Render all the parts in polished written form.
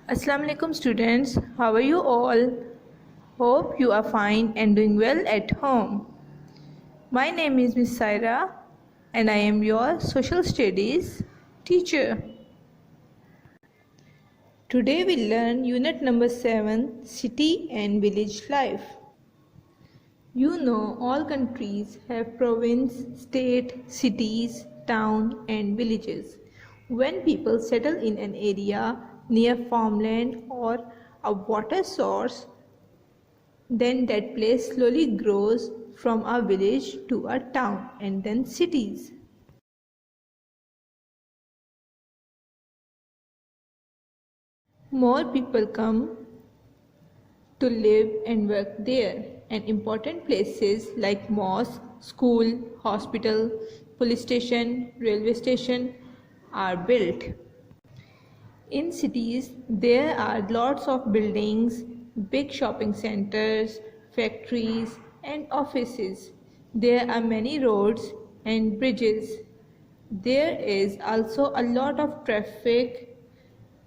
Assalamu alaikum students, how are you all? Hope you are fine and doing well at home. My name is Miss Saira and I am your social studies teacher. Today we learn unit number 7, city and village life. You know all countries have province, state, cities, town and villages. When people settle in an area near farmland or a water source, then that place slowly grows from a village to a town and then cities. More people come to live and work there, and important places like mosque, school, hospital, police station, railway station are built. In cities, there are lots of buildings, big shopping centers, factories and offices. There are many roads and bridges. There is also a lot of traffic.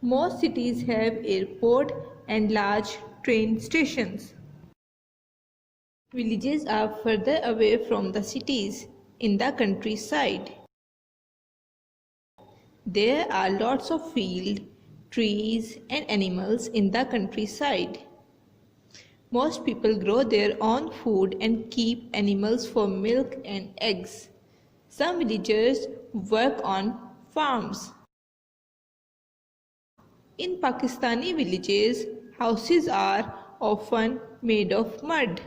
Most cities have airport and large train stations. Villages are further away from the cities, in the countryside. There are lots of fields, trees and animals in the countryside. Most people grow their own food and keep animals for milk and eggs. Some villagers work on farms. In Pakistani villages, houses are often made of mud.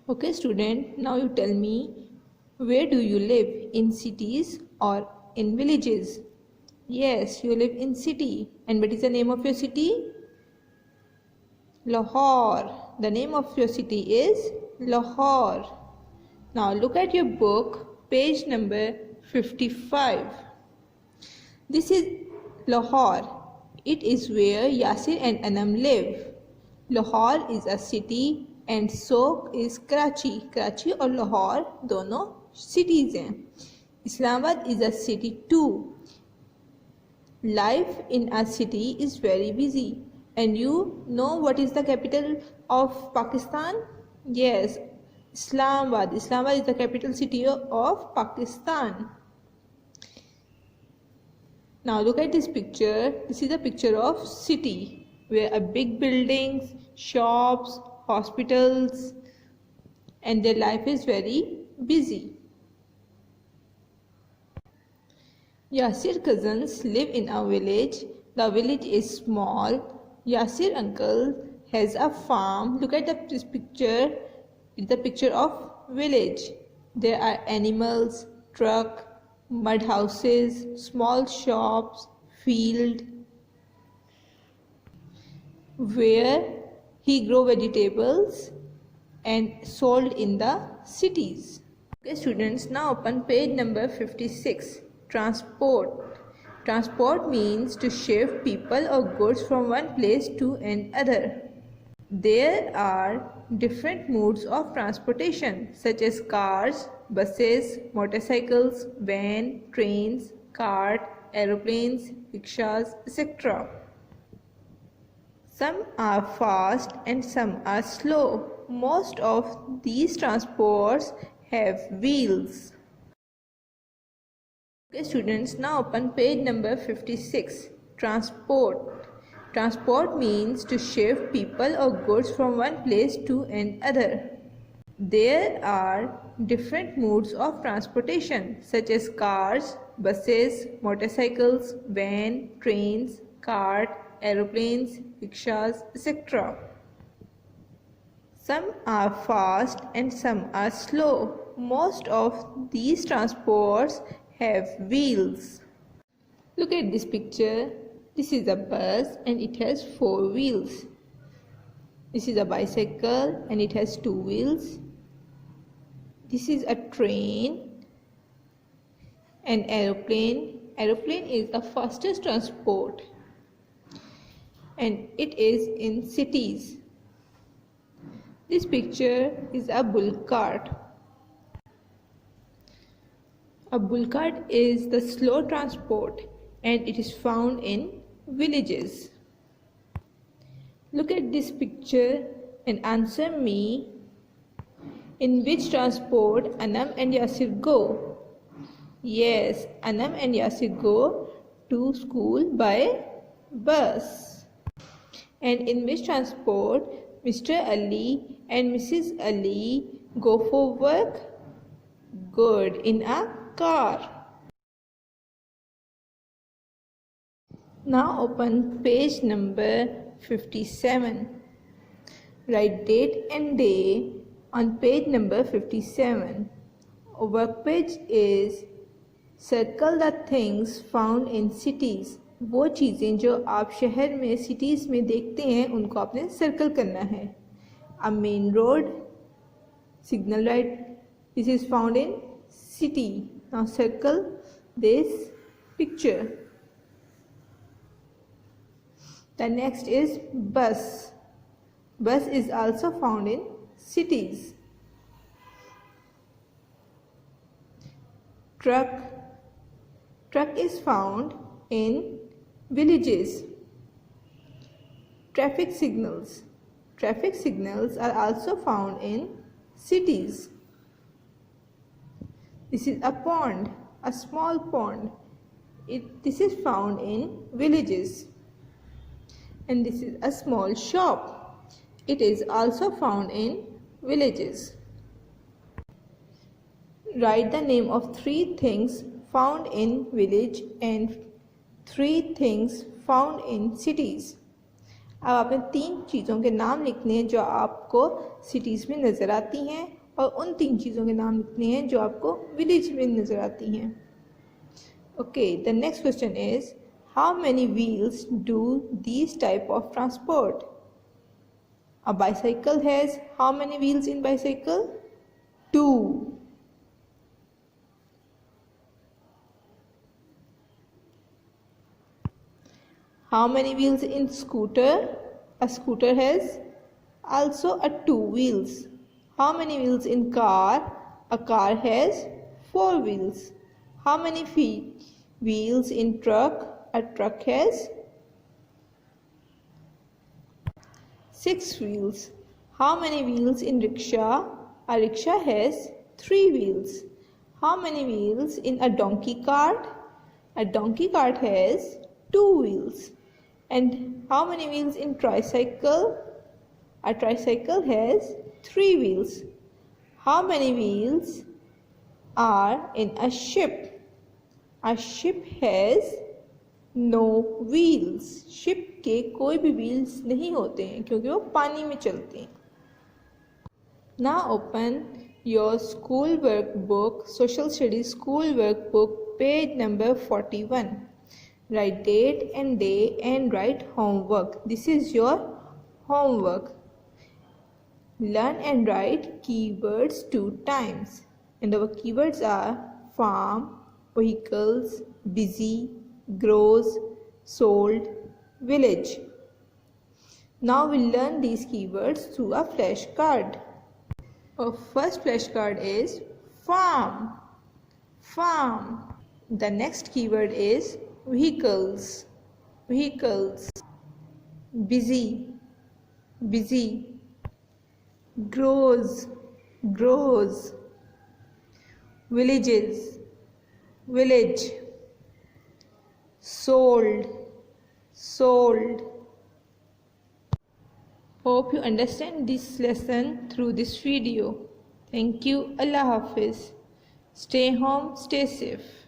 Okay student, now you tell me, where do you live, in cities or in villages? Yes, you live in city. And what is the name of your city? Lahore. The name of your city is Lahore. Now look at your book, page number 55. This is Lahore. It is where Yasir and Anam live. Lahore is a city and so is Karachi. Karachi और लाहौर दोनों cities हैं. Islamabad is a city too. Life in a city is very busy. And you know what is the capital of Pakistan? Yes, Islamabad. Islamabad is the capital city of Pakistan. Now look at this picture. This is a picture of city where a big buildings, shops, hospitals, and their life is very busy. Yasir cousins live in a village. The village is small. Yasir uncle has a farm. Look at this picture. It's the picture of village. There are animals, truck, mud houses, small shops, field, where he grow vegetables and sold in the cities. Okay students, now open page number 56. Transport. Transport means to shift people or goods from one place to another. There are different modes of transportation such as cars, buses, motorcycles, van, trains, cart, aeroplanes, rickshaws, etc. Some are fast and some are slow. Most of these transports have wheels. Okay students, now open page number 56. Transport. Transport means to shift people or goods from one place to another. There are different modes of transportation such as cars, buses, motorcycles, van, trains, cart, aeroplanes, rickshaws, etc. Some are fast and some are slow. Most of these transports have wheels. Look at this picture. This is a bus and it has 4 wheels. This is a bicycle and it has 2 wheels. This is a train. An aeroplane. Aeroplane is the fastest transport and it is in cities. This picture is a bull cart. A bull cart is the slow transport and it is found in villages. Look at this picture and answer me. In which transport Anam and Yasir go? Yes, Anam and Yasir go to school by bus. And in which transport Mr. Ali and Mrs. Ali go for work? Good, in a car. Now open page number 57. Write date and day on page number 57. A work page is circle the things found in cities. वो चीज़ें जो आप शहर में cities में देखते हैं उनको आपने circle करना है. A main road, signal light, this is found in city. Now circle this picture. The next is bus. Bus is also found in cities. Truck. Truck is found in villages. Traffic signals. Traffic signals are also found in cities. This is a pond, a small pond. This is found in villages. And this is a small shop. It is also found in villages. Write the name of 3 things found in village and 3 things found in cities. अब आपने 3 चीज़ों के नाम लिखने हैं जो आपको cities में नज़र आती हैं और उन 3 चीज़ों के नाम लिखने हैं जो आपको village में नज़र आती हैं. Okay, the next question is, how many wheels do these type of transport? A bicycle has how many wheels in bicycle? 2. How many wheels in scooter? A scooter has also 2 wheels. How many wheels in car? A car has 4 wheels. How many wheels in truck? A truck has 6 wheels. How many wheels in rickshaw? A rickshaw has 3 wheels. How many wheels in a donkey cart? A donkey cart has 2 wheels. And how many wheels in tricycle? A tricycle has 3 wheels. How many wheels are in a ship? A ship has no wheels. Ship के कोई भी wheels नहीं होते हैं क्योंकि वो पानी में चलते हैं. Now open your school workbook, Social Studies school workbook, page number 41. Write date and day and write homework. This is your homework. Learn and write keywords 2 times. And our keywords are farm, vehicles, busy, grows, sold, village. Now we'll learn these keywords through a flashcard. Our first flashcard is farm. Farm. The next keyword is vehicles. Vehicles. Busy. Busy. Grows. Grows. Villages. Village. Sold. Sold. Hope you understand this lesson through this video. Thank you. Allah Hafiz. Stay home, stay safe.